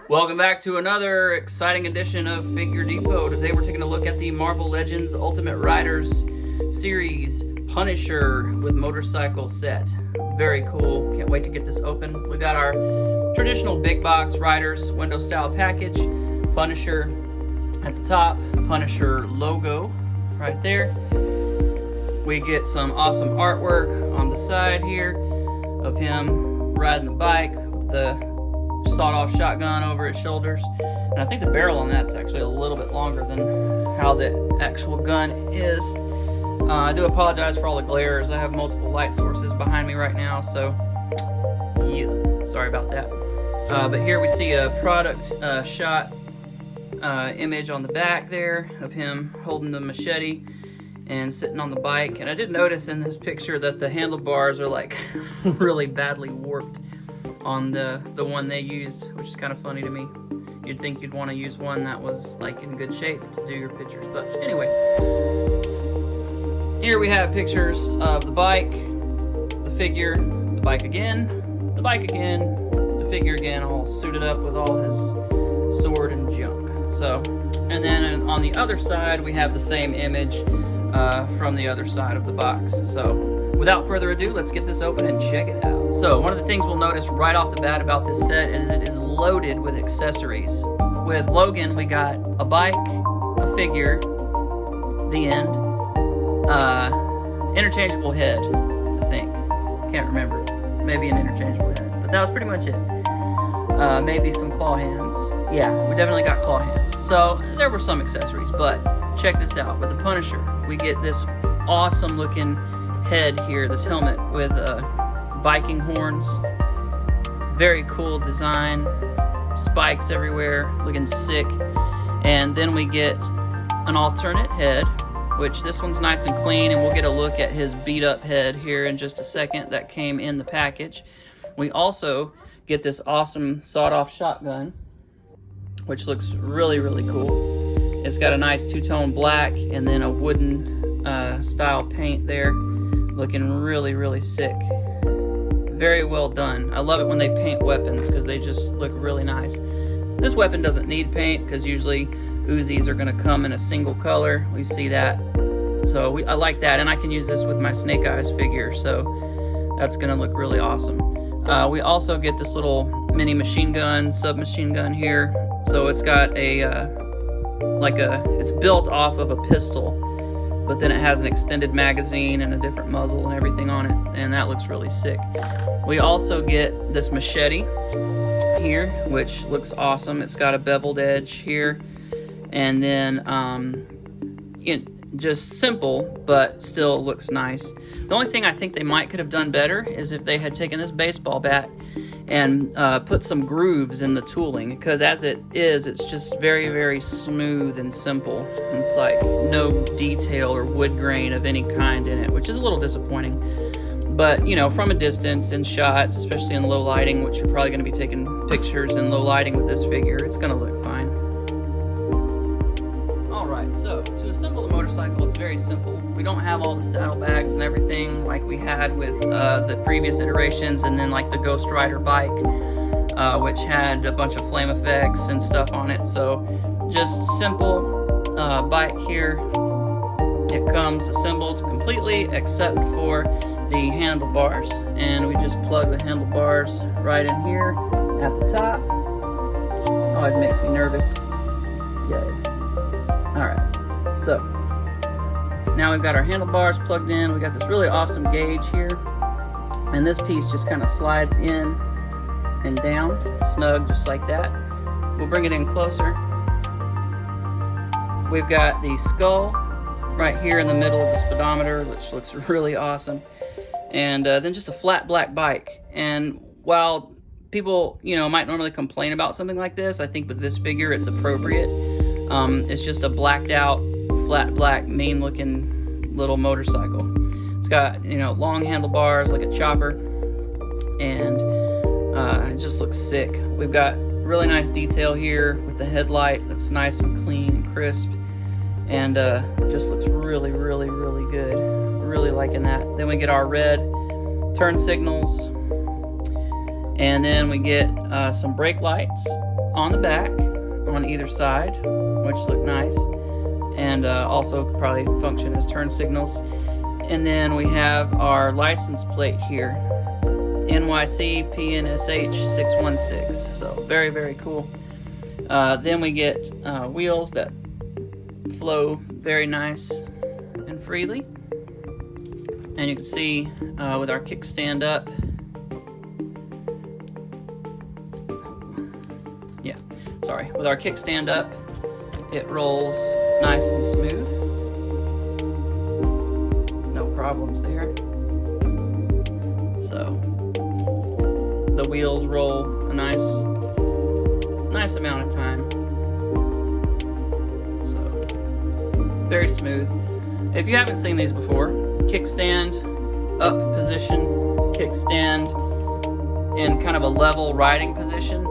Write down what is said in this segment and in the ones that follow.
Welcome back to another exciting edition of Figure Depot. Today we're taking a look at the Marvel Legends Ultimate Riders series Punisher with motorcycle set. Very cool. Can't wait to get this open. We got our traditional big box Riders window style package. Punisher at the top. Punisher logo right there. We get some awesome artwork on the side here of him riding the bike with the sawed-off shotgun over his shoulders, and I think the barrel on that's actually a little bit longer than how the actual gun is. I do apologize for all the glare as I have multiple light sources behind me right now, so yeah, sorry about that. But here we see a product shot image on the back there of him holding the machete and sitting on the bike, and I did notice in this picture that the handlebars are like really badly warped on the one they used, which is kind of funny to me. You'd think you'd want to use one that was like in good shape to do your pictures, but anyway. Here we have pictures of the bike, the figure, the bike again, the bike again, the figure again, all suited up with all his sword and junk. So, and then on the other side we have the same image from the other side of the box. So without further ado, let's get this open and check it out. So one of the things we'll notice right off the bat about this set is it is loaded with accessories. With Logan, we got a bike, a figure, the end, interchangeable head, I think. Can't remember. Maybe an interchangeable head. But that was pretty much it. Maybe some claw hands. Yeah, we definitely got claw hands. So there were some accessories, but check this out. With the Punisher, we get this awesome looking head here, this helmet with Viking horns. Very cool design. Spikes everywhere, looking sick. And then we get an alternate head, which this one's nice and clean, and we'll get a look at his beat up head here in just a second that came in the package. We also get this awesome sawed-off shotgun, which looks really, really cool. It's got a nice two-tone black and then a wooden style paint there, looking really, really sick. Very well done. I love it when they paint weapons because they just look really nice. This weapon doesn't need paint because usually Uzis are going to come in a single color. We see that. So I like that, and I can use this with my Snake Eyes figure, so that's going to look really awesome. We also get this little mini machine gun, submachine gun here. So it's got it's built off of a pistol, but then it has an extended magazine and a different muzzle and everything on it, and that looks really sick. We also get this machete here, which looks awesome. It's got a beveled edge here, and then just simple, but still looks nice. The only thing I think they could have done better is if they had taken this baseball bat and put some grooves in the tooling, because as it is, it's just very, very smooth and simple. It's like no detail or wood grain of any kind in it, which is a little disappointing. But, you know, from a distance in shots, especially in low lighting, which you're probably going to be taking pictures in low lighting with this figure, it's going to look fine. Alright, so to assemble the motorcycle, it's very simple. We don't have all the saddlebags and everything like we had with the previous iterations, and then like the Ghost Rider bike, which had a bunch of flame effects and stuff on it. So just simple bike here. It comes assembled completely except for the handlebars, and we just plug the handlebars right in here at the top. Always makes me nervous. Yay. Alright, so now we've got our handlebars plugged in. We got this really awesome gauge here, and this piece just kind of slides in and down, snug, just like that. We'll bring it in closer. We've got the skull right here in the middle of the speedometer, which looks really awesome. And then just a flat black bike. And while people, you know, might normally complain about something like this, I think with this figure it's appropriate. It's just a blacked out, flat black, mean looking little motorcycle. It's got, you know, long handlebars like a chopper, and it just looks sick. We've got really nice detail here with the headlight that's nice and clean and crisp, and just looks really, really, really good. Really liking that. Then we get our red turn signals, and then we get some brake lights on the back on either side, which look nice, and also probably function as turn signals. And then we have our license plate here, NYC PNSH 616. So very, very cool. Then we get wheels that flow very nice and freely. And you can see with our kickstand up, with our kickstand up, it rolls nice and smooth. No problems there. So the wheels roll a nice amount of time. So very smooth. If you haven't seen these before, kickstand up position, kickstand in kind of a level riding position.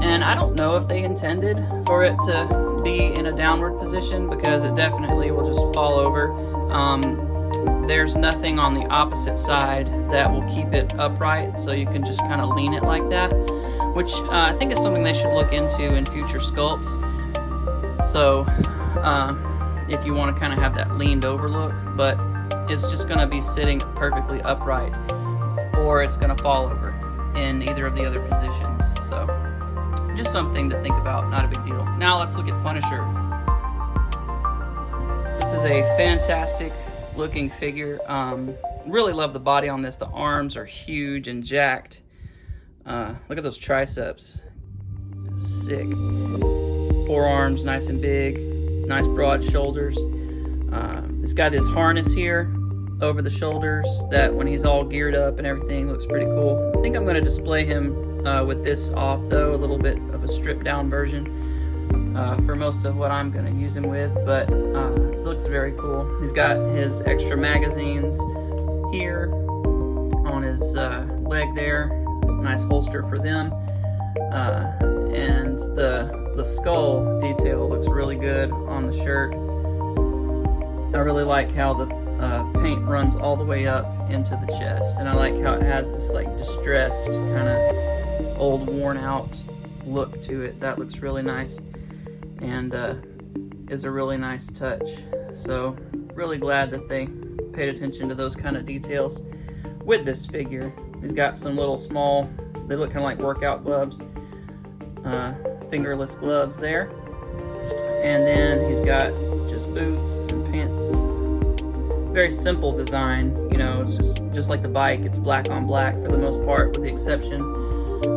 And I don't know if they intended for it to be in a downward position, because it definitely will just fall over. There's nothing on the opposite side that will keep it upright, so you can just kind of lean it like that, which I think is something they should look into in future sculpts. So if you want to kind of have that leaned over look, but it's just going to be sitting perfectly upright, or it's going to fall over in either of the other positions. So just something to think about, not a big deal. Now let's look at Punisher. This is a fantastic looking figure. Really love the body on this. The arms are huge and jacked. Look at those triceps. Sick. Forearms nice and big. Nice broad shoulders. It's got this harness here over the shoulders that when he's all geared up and everything looks pretty cool. I think I'm going to display him with this off though, a little bit of a stripped down version for most of what I'm going to use him with, but it looks very cool. He's got his extra magazines here on his leg there, nice holster for them, and the skull detail looks really good on the shirt. I really like how the paint runs all the way up into the chest, and I like how it has this like distressed kind of old worn out look to it. That looks really nice and is a really nice touch. So really glad that they paid attention to those kind of details with this figure. He's got some little small, they look kind of like workout gloves, fingerless gloves there, and then he's got just boots and pants. Very simple design, you know, it's just like the bike. It's black on black for the most part, with the exception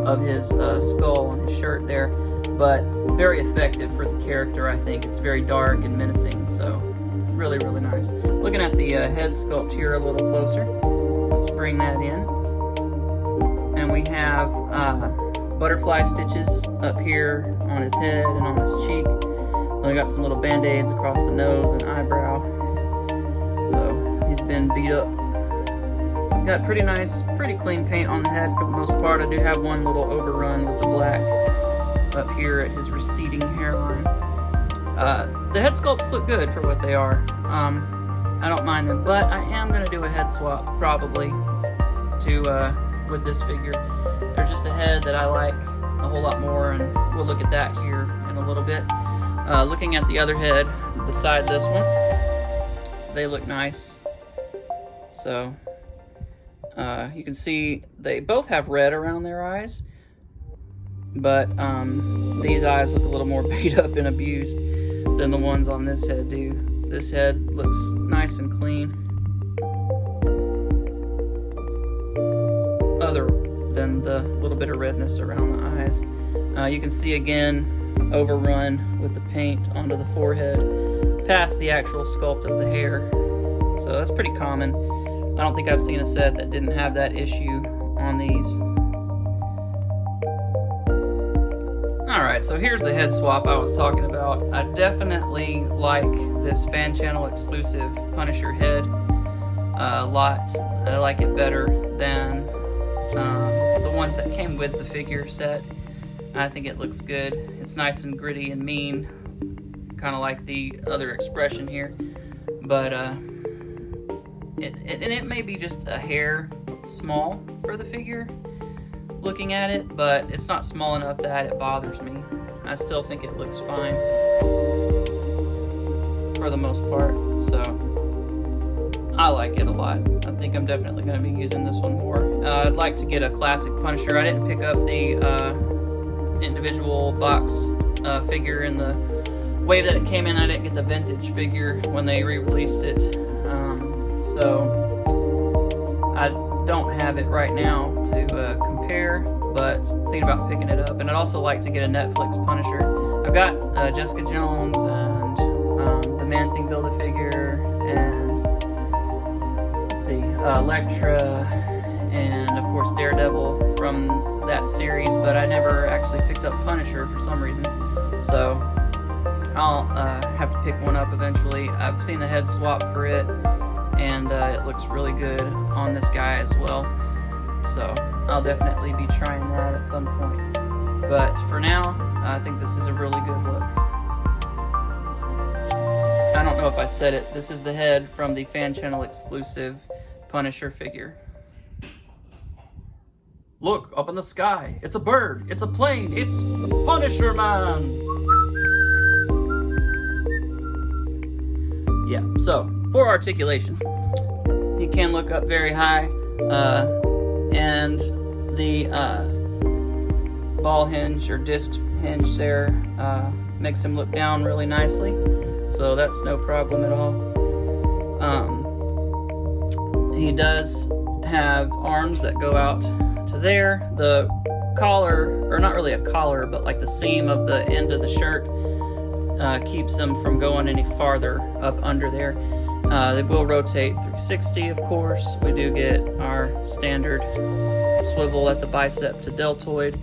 of his skull and his shirt there, but very effective for the character. I think it's very dark and menacing, so really, really nice. Looking at the head sculpt here a little closer, let's bring that in, and we have butterfly stitches up here on his head and on his cheek. Then we got some little band-aids across the nose and eyebrow. So he's been beat up. Got pretty nice, pretty clean paint on the head for the most part. I do have one little overrun with the black up here at his receding hairline. The head sculpts look good for what they are. I don't mind them, but I am going to do a head swap probably with this figure. There's just a head that I like a whole lot more, and we'll look at that here in a little bit. Looking at the other head beside this one, they look nice. So you can see they both have red around their eyes, but these eyes look a little more beat up and abused than the ones on this head do. This head looks nice and clean, other than the little bit of redness around the eyes. You can see again overrun with the paint onto the forehead past the actual sculpt of the hair, so that's pretty common. I don't think I've seen a set that didn't have that issue on these. Alright, so here's the head swap I was talking about. I definitely like this fan channel exclusive Punisher head a lot. I like it better than the ones that came with the figure set. I think it looks good. It's nice and gritty and mean, kind of like the other expression here, but it may be just a hair small for the figure, looking at it, but it's not small enough that it bothers me. I still think it looks fine for the most part, so I like it a lot. I think I'm definitely going to be using this one more. I'd like to get a classic Punisher. I didn't pick up the individual box figure in the way that it came in. I didn't get the vintage figure when they re-released it, so I don't have it right now to compare, but thinking about picking it up. And I'd also like to get a Netflix Punisher. I've got Jessica Jones and the Man-Thing Build-A-Figure, and let's see, Elektra, and of course Daredevil from that series, but I never actually picked up Punisher for some reason, so I'll have to pick one up eventually. I've seen the head swap for it, and it looks really good on this guy as well, so I'll definitely be trying that at some point. But for now, I think this is a really good look. I don't know if I said it, this is the head from the fan channel exclusive Punisher figure. Look, up in the sky, it's a bird, it's a plane, it's Punisher Man! Yeah, so for articulation, he can look up very high, and the ball hinge or disc hinge there makes him look down really nicely, so that's no problem at all. He does have arms that go out to there. The collar, or not really a collar, but like the seam of the end of the shirt keeps them from going any farther up under there. They will rotate 360, of course. We do get our standard swivel at the bicep to deltoid.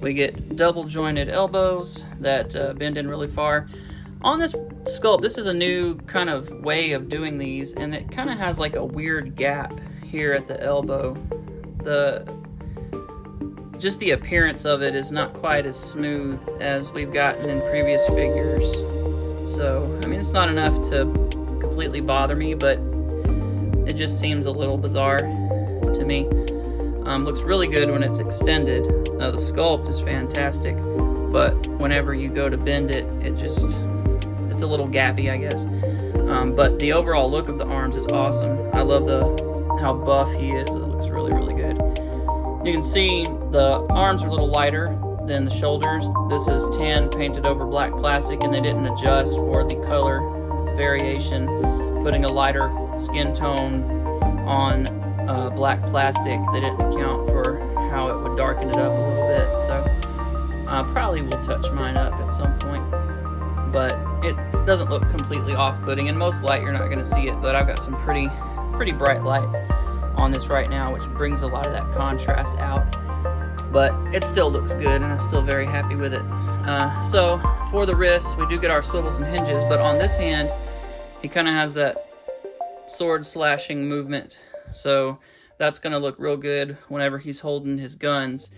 We get double jointed elbows that bend in really far. On this sculpt, this is a new kind of way of doing these, and it kind of has like a weird gap here at the elbow. Just the appearance of it is not quite as smooth as we've gotten in previous figures. So, I mean, it's not enough to completely bother me, but it just seems a little bizarre to me. Looks really good when it's extended. The sculpt is fantastic, but whenever you go to bend it, it's a little gappy, I guess. But the overall look of the arms is awesome. I love how buff he is. It looks really, really good. You can see the arms are a little lighter than the shoulders. This is tan painted over black plastic, and they didn't adjust for the color variation, putting a lighter skin tone on black plastic. They didn't account for how it would darken it up a little bit, so I probably will touch mine up at some point, but it doesn't look completely off-putting. In most light you're not going to see it, but I've got some pretty bright light on this right now, which brings a lot of that contrast out, but it still looks good, and I'm still very happy with it. So for the wrists, we do get our swivels and hinges, but on this hand he kind of has that sword slashing movement, so that's going to look real good whenever he's holding his guns.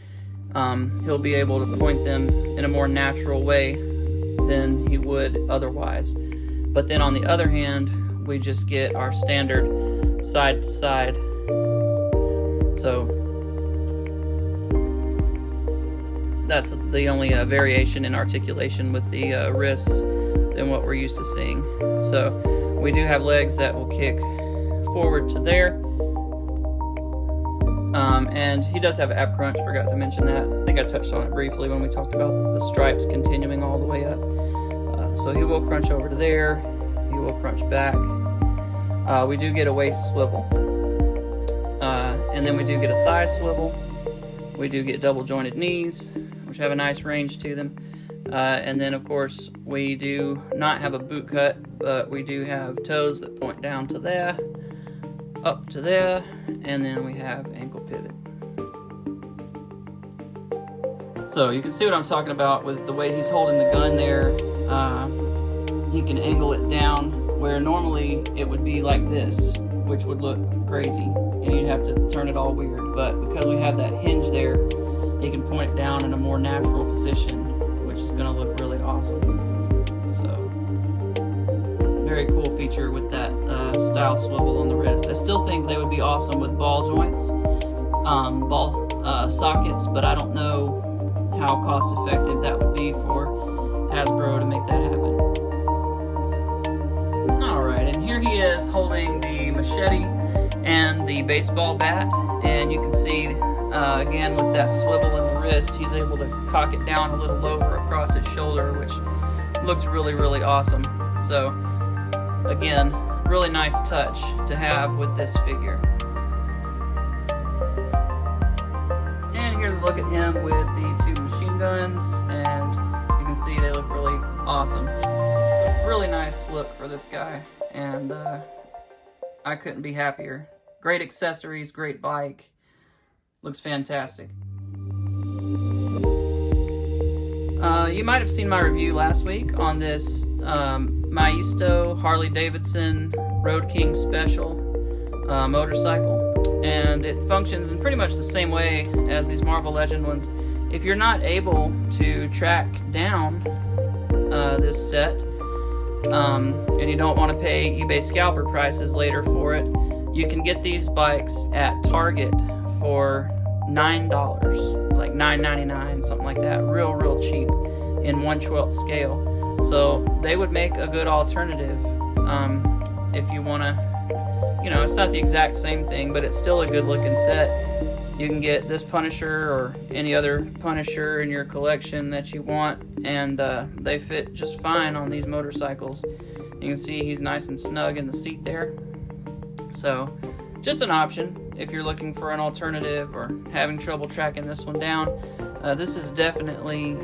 He'll be able to point them in a more natural way than he would otherwise. But then on the other hand, we just get our standard side to side. So that's the only variation in articulation with the wrists than what we're used to seeing. So we do have legs that will kick forward to there. And he does have ab crunch, forgot to mention that. I think I touched on it briefly when we talked about the stripes continuing all the way up. So he will crunch over to there, he will crunch back. We do get a waist swivel. And then we do get a thigh swivel. We do get double jointed knees, which have a nice range to them. And then of course we do not have a boot cut, but we do have toes that point down to there, up to there, and then we have ankle pivot. So you can see what I'm talking about with the way he's holding the gun there. He can angle it down where normally it would be like this, which would look crazy, and you'd have to turn it all weird. But because we have that hinge there, he can point it down in a more natural position, which is going to look really awesome. So very cool feature with that style swivel on the wrist. I still think they would be awesome with ball joints, sockets, but I don't know how cost effective that would be for Hasbro to make that happen. Alright, and here he is holding the machete and the baseball bat, and you can see again with that swivel in the wrist, he's able to cock it down a little lower across his shoulder, which looks really, really awesome. So again, really nice touch to have with this figure. And here's a look at him with the 2 machine guns, and you can see they look really awesome. So really nice look for this guy, and I couldn't be happier. Great accessories, great bike, looks fantastic. You might have seen my review last week on this Maisto Harley Davidson Road King Special motorcycle, and it functions in pretty much the same way as these Marvel Legend ones. If you're not able to track down this set, and you don't want to pay eBay scalper prices later for it, you can get these bikes at Target for $9, like $9.99, something like that, real cheap, in 1/12 scale. So they would make a good alternative if you want to, you know, it's not the exact same thing, but it's still a good looking set. You can get this Punisher or any other Punisher in your collection that you want, and they fit just fine on these motorcycles. You can see he's nice and snug in the seat there. So just an option if you're looking for an alternative or having trouble tracking this one down. This is definitely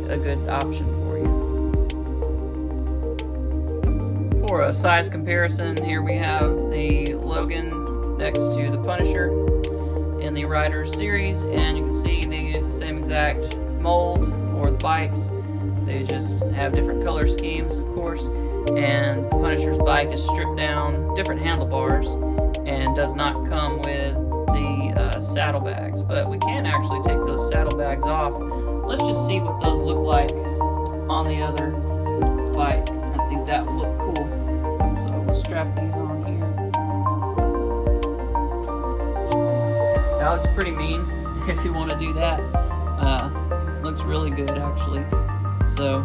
a good option for you. For a size comparison, here we have the Logan next to the Punisher in the Riders series, and you can see they use the same exact mold for the bikes. They just have different color schemes, of course, and the Punisher's bike is stripped down, different handlebars, and does not come with the saddlebags, but we can actually take those saddlebags off. Let's just see what those look like on the other bike. I think that would look cool. So we'll strap these on here. That looks pretty mean if you want to do that. Looks really good actually. So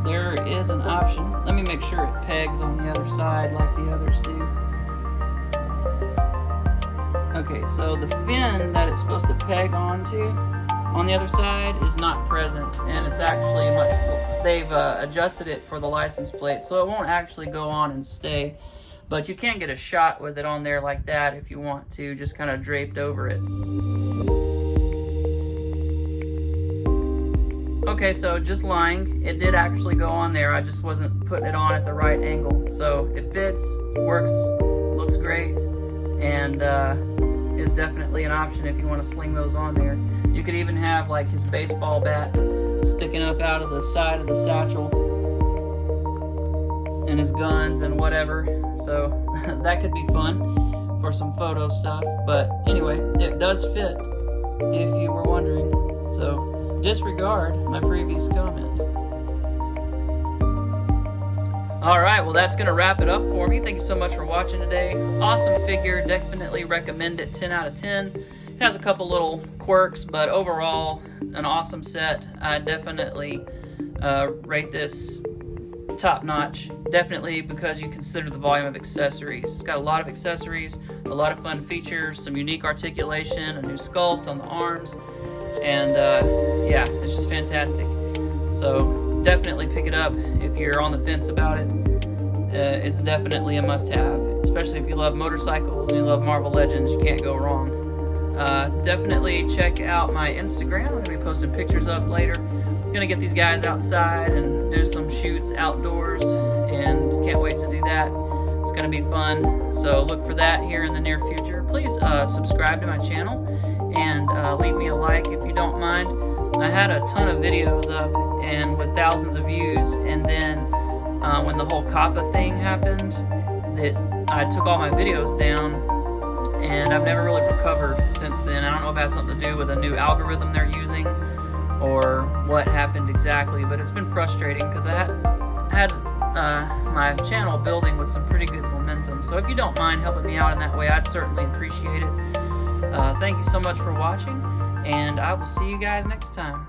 there is an option. Let me make sure it pegs on the other side like the others do. Okay, so the fin that it's supposed to peg onto on the other side is not present, and it's actually they've adjusted it for the license plate, so it won't actually go on and stay, but you can get a shot with it on there like that if you want to, just kind of draped over it. Okay, so just lying, it did actually go on there, I just wasn't putting it on at the right angle. So it fits, works, looks great, and is definitely an option if you want to sling those on there. You could even have like his baseball bat sticking up out of the side of the satchel, and his guns and whatever, so that could be fun for some photo stuff. But anyway, it does fit if you were wondering, so disregard my previous comment. Alright, well that's going to wrap it up for me. Thank you so much for watching today. Awesome figure, definitely recommend it, 10 out of 10. It has a couple little quirks, but overall an awesome set. I definitely rate this top notch, definitely because you consider the volume of accessories. It's got a lot of accessories, a lot of fun features, some unique articulation, a new sculpt on the arms, and yeah, it's just fantastic. So definitely pick it up if you're on the fence about it. It's definitely a must-have, especially if you love motorcycles and you love Marvel Legends. You can't go wrong. Definitely check out my Instagram. I'm going to be posting pictures up later. I'm going to get these guys outside and do some shoots outdoors, and can't wait to do that. It's going to be fun, so look for that here in the near future. Please subscribe to my channel and leave me a like if you don't mind. I had a ton of videos up and with thousands of views, and then when the whole COPPA thing happened, I took all my videos down, and I've never really recovered since then. I don't know if it has something to do with a new algorithm they're using or what happened exactly, but it's been frustrating because I had my channel building with some pretty good momentum. So if you don't mind helping me out in that way, I'd certainly appreciate it. Thank you so much for watching, and I will see you guys next time.